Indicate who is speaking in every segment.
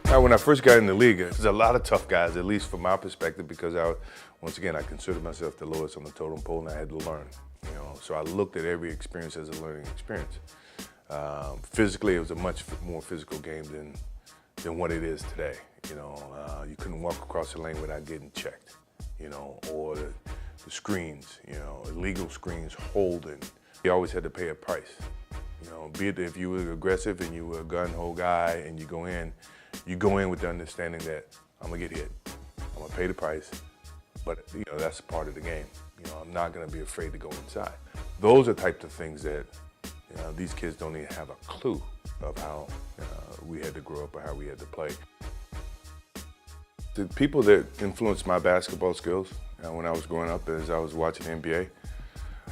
Speaker 1: When I first got in the league, there's a lot of tough guys, at least from my perspective, because once again, I considered myself the lowest on the totem pole, and I had to learn. So I looked at every experience as a learning experience. Physically, it was a much more physical game than what it is today. You couldn't walk across the lane without getting checked. Or the screens, illegal screens, holding. You always had to pay a price. Be it if you were aggressive and you were a gun-ho guy and you go in with the understanding that I'm gonna get hit, I'm gonna pay the price, but that's part of the game. I'm not gonna be afraid to go inside. Those are types of things that these kids don't even have a clue of how we had to grow up or how we had to play. The people that influenced my basketball skills when I was growing up as I was watching the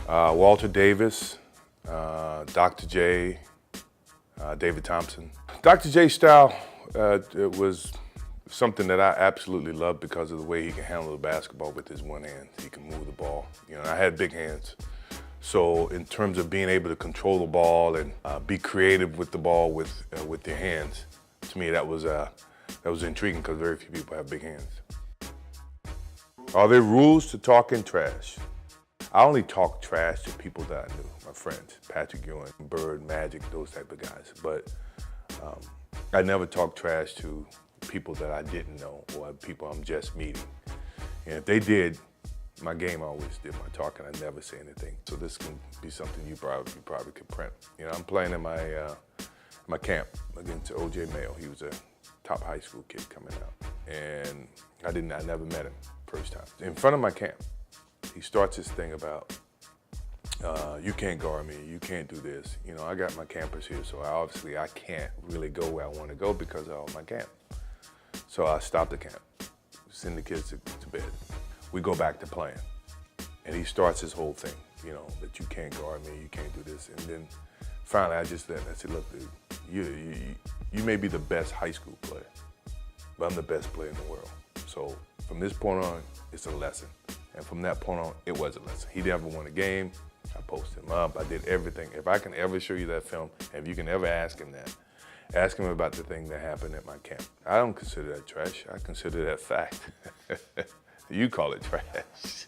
Speaker 1: NBA, Walter Davis, Dr. J, David Thompson. Dr. J's style, it was something that I absolutely loved because of the way he can handle the basketball with his one hand. He can move the ball. I had big hands. So in terms of being able to control the ball and be creative with the ball with your hands, to me that was intriguing because very few people have big hands. Are there rules to talking trash? I only talk trash to people that I knew, my friends, Patrick Ewing, Bird, Magic, those type of guys. But I never talk trash to people that I didn't know or people I'm just meeting. And if they did, my game always did my talking. I never say anything. So this can be something you probably could print. I'm playing in my camp against O.J. Mayo. He was a top high school kid coming out, and I never met him first time. In front of my camp, he starts this thing about, you can't guard me, you can't do this. I got my campers here, so obviously I can't really go where I want to go because of my camp. So I stop the camp, send the kids to bed. We go back to playing. And he starts his whole thing, that you can't guard me, you can't do this. And then finally I said, look, dude, you may be the best high school player, but I'm the best player in the world. So from this point on, it's a lesson. And from that point on, it was a lesson. He never won a game. I posted him up. I did everything. If I can ever show you that film, and if you can ever ask him that, ask him about the thing that happened at my camp. I don't consider that trash. I consider that fact. You call it trash.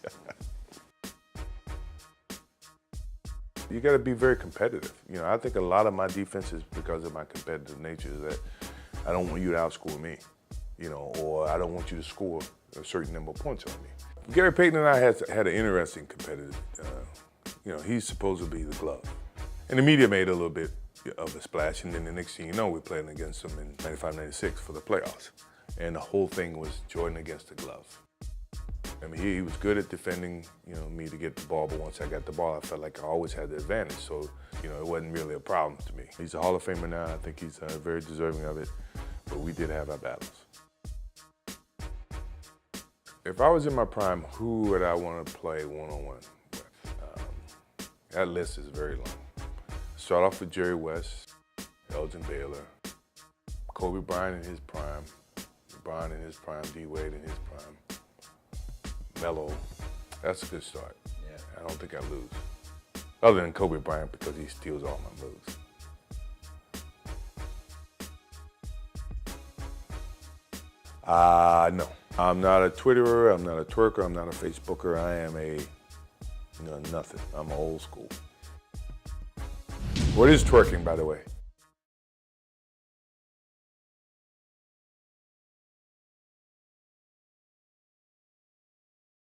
Speaker 1: You got to be very competitive. I think a lot of my defense is because of my competitive nature, is that I don't want you to outscore me, or I don't want you to score a certain number of points on me. Gary Payton and I had an interesting competitive, he's supposed to be the glove. And the media made a little bit of a splash, and then the next thing you know, we're playing against him in 95-96 for the playoffs. And the whole thing was Jordan against the glove. I mean, he was good at defending, me to get the ball, but once I got the ball, I felt like I always had the advantage, so, it wasn't really a problem to me. He's a Hall of Famer now. I think he's very deserving of it, but we did have our battles. If I was in my prime, who would I want to play one-on-one with? That list is very long. Start off with Jerry West, Elgin Baylor, Kobe Bryant in his prime, LeBron in his prime, D. Wade in his prime, Melo. That's a good start. Yeah. I don't think I lose. Other than Kobe Bryant, because he steals all my moves. No. I'm not a Twitterer, I'm not a twerker, I'm not a Facebooker. I am a, nothing. I'm old school. What is twerking, by the way?